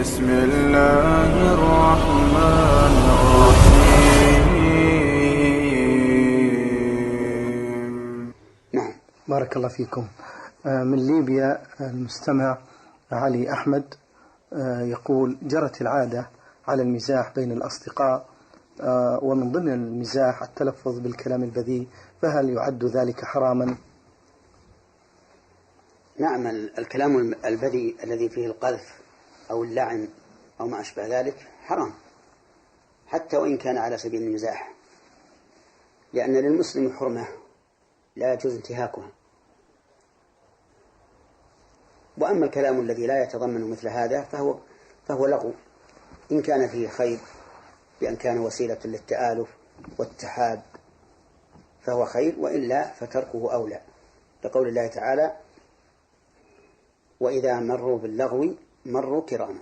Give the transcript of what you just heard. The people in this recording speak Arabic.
بسم الله الرحمن الرحيم. نعم، بارك الله فيكم. من ليبيا المستمع علي أحمد يقول: جرت العادة على المزاح بين الأصدقاء، ومن ضمن المزاح التلفظ بالكلام البذيء، فهل يعد ذلك حراما؟ نعم، الكلام البذيء الذي فيه القذف أو اللعن أو ما أشبه ذلك حرام، حتى وإن كان على سبيل المزاح، لأن للمسلم حرمة لا يجوز انتهاكها. وأما الكلام الذي لا يتضمن مثل هذا فهو لغو، إن كان فيه خير بأن كان وسيلة للتآلف والتحاب فهو خير، وإلا فتركه أولى، لقول الله تعالى: وإذا مروا باللغو مروا كراما.